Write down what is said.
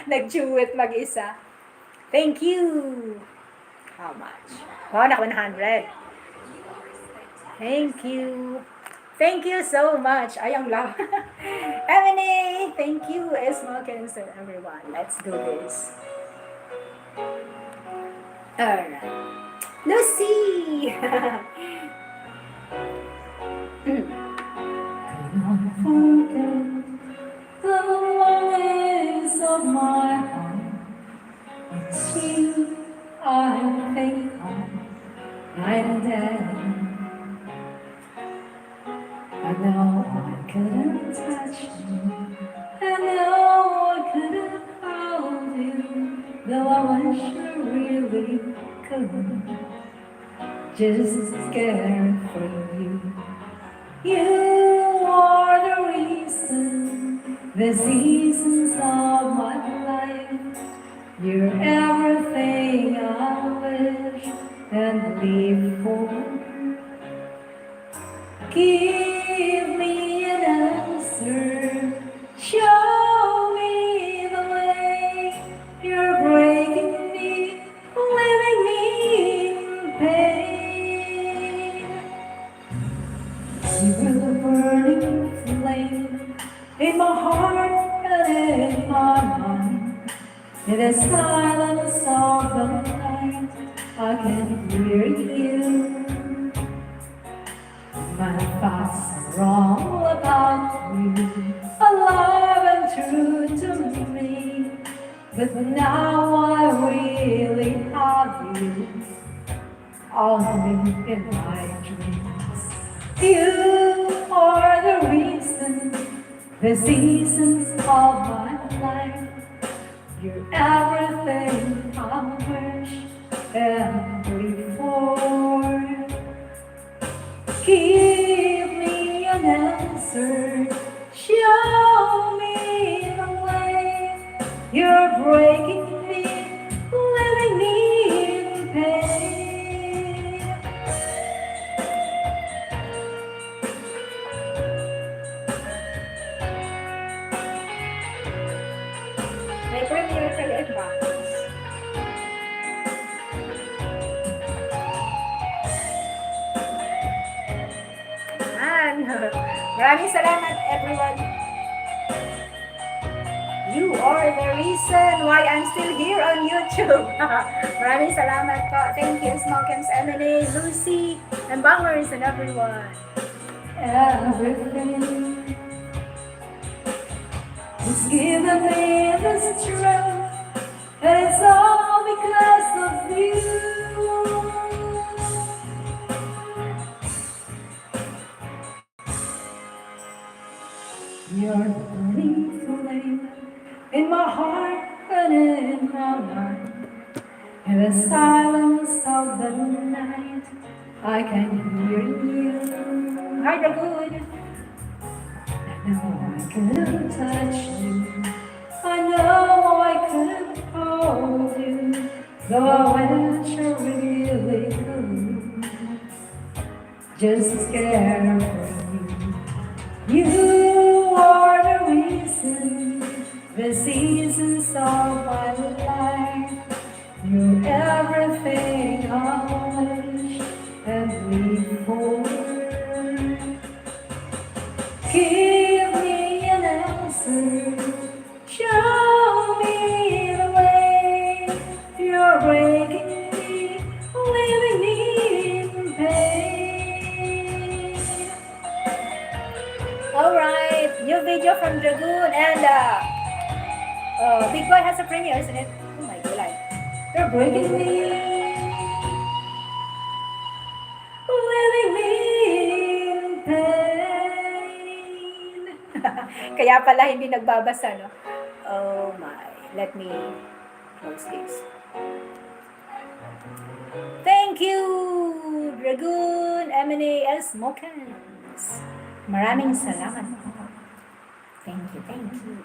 Nag-duet mag-isa. Thank you. How much? Oh, nak 100. Thank you. Thank you so much. Ay, ang love. Emily, thank you. Smoke and everyone. Let's do this. Alright. Lucy! Cannot forget the longings of my heart. It's you I think of night and day. I know I couldn't touch you. I know I couldn't hold you, though I wish I really could. Just scared for you. You are the reason, the seasons of my life. You're everything I wish and live for. Give me an answer, show me the way. You're breaking me, leaving me in pain. You were the burning flame in my heart and in my mind. In the silence of the night, I can hear you. My thoughts are all about you, alive and true to me. But now I really have you, only in my dreams. You are the reason, the seasons of my life. You're everything I wish and live for. Give me an answer, show me the way. You're breaking me, leaving me in pain. May premiere sa Livestream. Maraming salamat, everyone. You are the reason why I'm still here on YouTube. Maraming salamat po. Thank you, Smokens, Emily, Lucy, and Bangers, and everyone. Everything is giving me the strength, and it's all because of you. You're the burning flame in my heart and in my mind. In the silence of the night, I can hear you. Hi, the good. I know I couldn't touch you. I know I couldn't hold you, though I wish I really could. Just scared for you. You are the reason, the seasons of my life. You're everything I wish and live for. Give me an answer, show me the way. You're breaking me, leaving me in pain. Alright, new video from Dragoon and Big Boy has a premiere, isn't it? Oh my god. You're breaking me, leaving me in pain. Kaya pala hindi nagbabasa, no? Oh my. Let me close this. Thank you, Dragoon, M&A, Smokens. Maraming salamat. Thank you, thank you.